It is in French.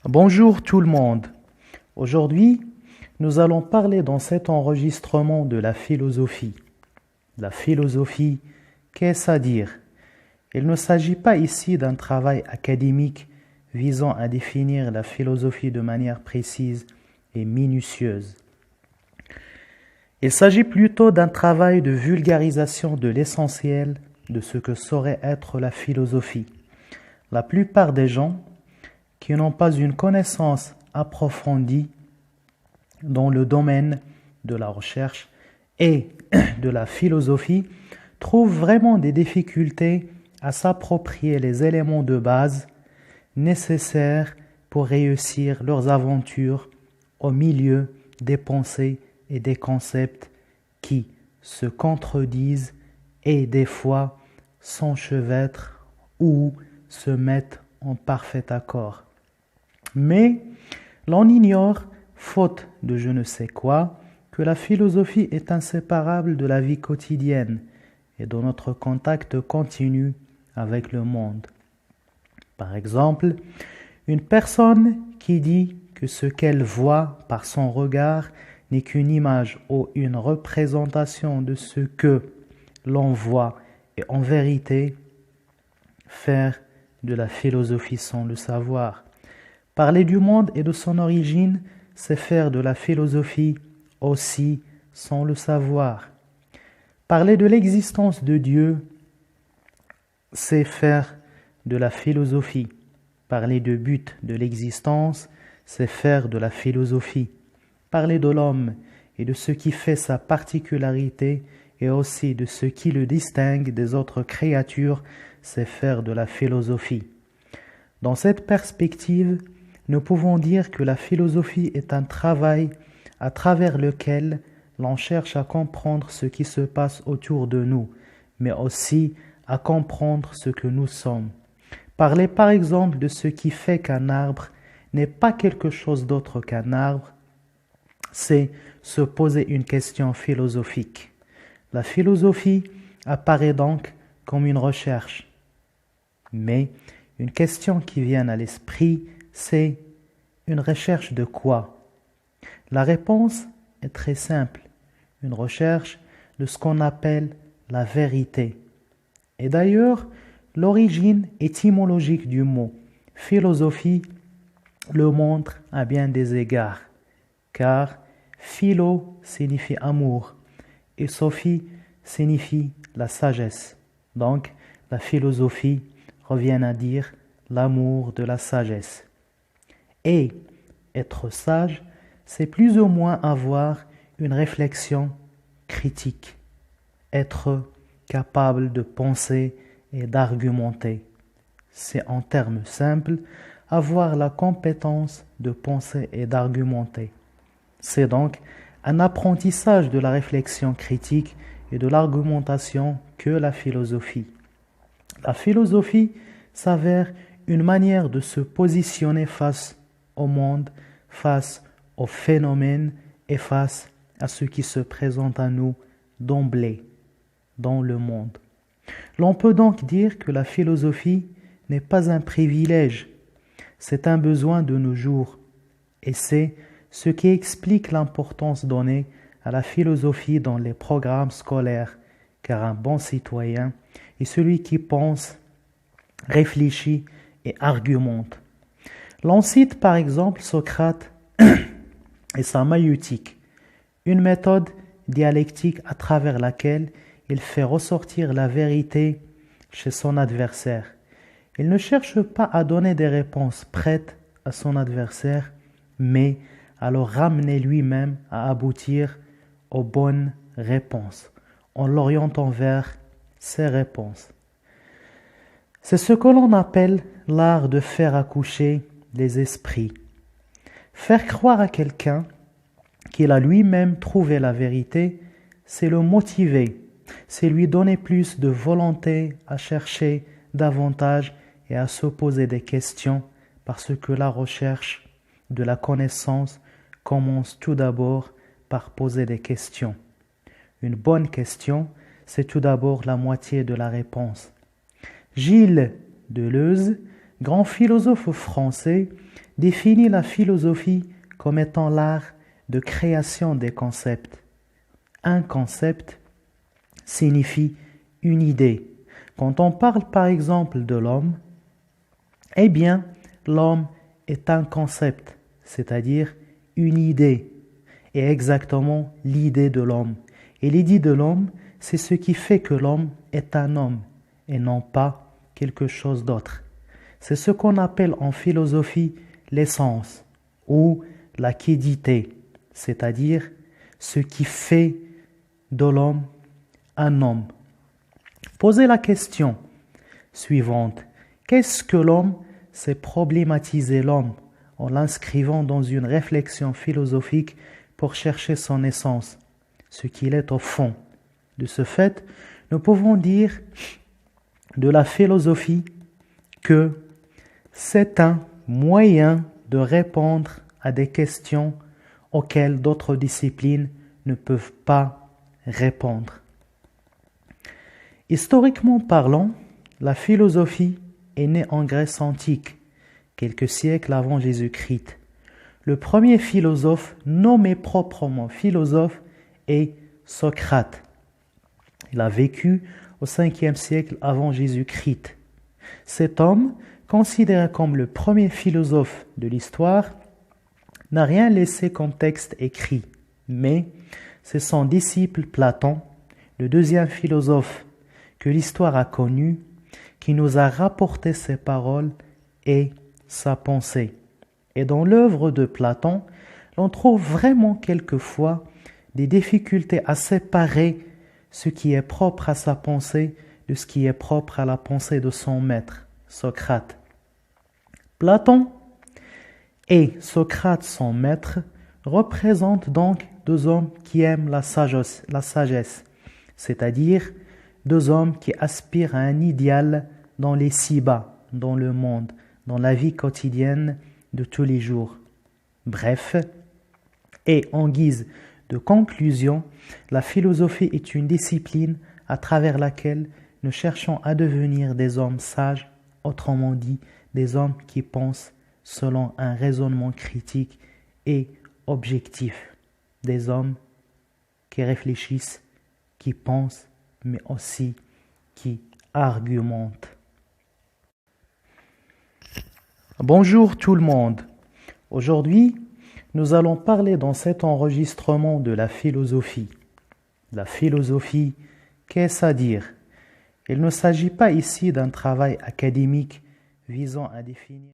Bonjour tout le monde. Aujourd'hui, nous allons parler dans cet enregistrement de la philosophie. La philosophie, qu'est-ce à dire? Il ne s'agit pas ici d'un travail académique visant à définir la philosophie de manière précise et minutieuse. Il s'agit plutôt d'un travail de vulgarisation de l'essentiel de ce que saurait être la philosophie. La plupart des gens qui n'ont pas une connaissance approfondie dans le domaine de la recherche et de la philosophie trouvent vraiment des difficultés à s'approprier les éléments de base nécessaires pour réussir leurs aventures au milieu des pensées et des concepts qui se contredisent et des fois s'enchevêtrent ou se mettent en parfait accord. Mais l'on ignore, faute de je ne sais quoi, que la philosophie est inséparable de la vie quotidienne et de notre contact continu avec le monde. Par exemple, une personne qui dit que ce qu'elle voit par son regard n'est qu'une image ou une représentation de ce que l'on voit est en vérité faire de la philosophie sans le savoir. Parler du monde et de son origine, c'est faire de la philosophie aussi sans le savoir. Parler de l'existence de Dieu, c'est faire de la philosophie. Parler du but de l'existence, c'est faire de la philosophie. Parler de l'homme et de ce qui fait sa particularité et aussi de ce qui le distingue des autres créatures, c'est faire de la philosophie. Dans cette perspective, nous pouvons dire que la philosophie est un travail à travers lequel l'on cherche à comprendre ce qui se passe autour de nous, mais aussi à comprendre ce que nous sommes. Parler par exemple de ce qui fait qu'un arbre n'est pas quelque chose d'autre qu'un arbre, c'est se poser une question philosophique. La philosophie apparaît donc comme une recherche, mais une question qui vient à l'esprit, c'est une recherche de quoi? La réponse est très simple, une recherche de ce qu'on appelle la vérité. Et d'ailleurs, l'origine étymologique du mot philosophie le montre à bien des égards, car philo signifie amour et sophie signifie la sagesse. Donc, la philosophie revient à dire l'amour de la sagesse. Et être sage, c'est plus ou moins avoir une réflexion critique, être capable de penser et d'argumenter. C'est en termes simples, avoir la compétence de penser et d'argumenter. C'est donc un apprentissage de la réflexion critique et de l'argumentation que la philosophie. La philosophie s'avère une manière de se positionner face au monde, face aux phénomènes et face à ce qui se présente à nous d'emblée dans le monde. L'on peut donc dire que la philosophie n'est pas un privilège, c'est un besoin de nos jours et c'est ce qui explique l'importance donnée à la philosophie dans les programmes scolaires, car un bon citoyen est celui qui pense, réfléchit et argumente. L'on cite par exemple Socrate et sa maïeutique, une méthode dialectique à travers laquelle il fait ressortir la vérité chez son adversaire. Il ne cherche pas à donner des réponses prêtes à son adversaire, mais à le ramener lui-même à aboutir aux bonnes réponses, en l'orientant vers ses réponses. C'est ce que l'on appelle l'art de faire accoucher les esprits. Faire croire à quelqu'un qu'il a lui-même trouvé la vérité, c'est le motiver, c'est lui donner plus de volonté à chercher davantage et à se poser des questions, parce que la recherche de la connaissance commence tout d'abord par poser des questions. Une bonne question, c'est tout d'abord la moitié de la réponse. Gilles Deleuze, grand philosophe français, définit la philosophie comme étant l'art de création des concepts. Un concept signifie une idée. Quand on parle par exemple de l'homme, eh bien, l'homme est un concept, c'est-à-dire une idée, et exactement l'idée de l'homme. Et l'idée de l'homme, c'est ce qui fait que l'homme est un homme, et non pas quelque chose d'autre. C'est ce qu'on appelle en philosophie l'essence, ou la quédité, c'est-à-dire ce qui fait de l'homme un homme. Posez la question suivante. Qu'est-ce que l'homme? C'est problématiser l'homme en l'inscrivant dans une réflexion philosophique pour chercher son essence, ce qu'il est au fond. De ce fait, nous pouvons dire de la philosophie que c'est un moyen de répondre à des questions auxquelles d'autres disciplines ne peuvent pas répondre. Historiquement parlant, la philosophie est née en Grèce antique, quelques siècles avant Jésus-Christ. Le premier philosophe nommé proprement philosophe est Socrate. Il a vécu au 5e siècle avant Jésus-Christ. Cet homme, considéré comme le premier philosophe de l'histoire, n'a rien laissé comme texte écrit, mais c'est son disciple Platon, le deuxième philosophe que l'histoire a connu, qui nous a rapporté ses paroles et sa pensée. Et dans l'œuvre de Platon, l'on trouve vraiment quelquefois des difficultés à séparer ce qui est propre à sa pensée de ce qui est propre à la pensée de son maître, Socrate. Platon et Socrate, son maître, représentent donc deux hommes qui aiment la sagesse, c'est-à-dire deux hommes qui aspirent à un idéal dans les ci-bas, dans le monde, dans la vie quotidienne de tous les jours. Bref, et en guise de conclusion, la philosophie est une discipline à travers laquelle nous cherchons à devenir des hommes sages, autrement dit, des hommes qui pensent selon un raisonnement critique et objectif, des hommes qui réfléchissent, qui pensent, mais aussi qui argumentent. Bonjour tout le monde. Aujourd'hui, nous allons parler dans cet enregistrement de la philosophie. La philosophie, qu'est-ce à dire? Il ne s'agit pas ici d'un travail académique visant à définir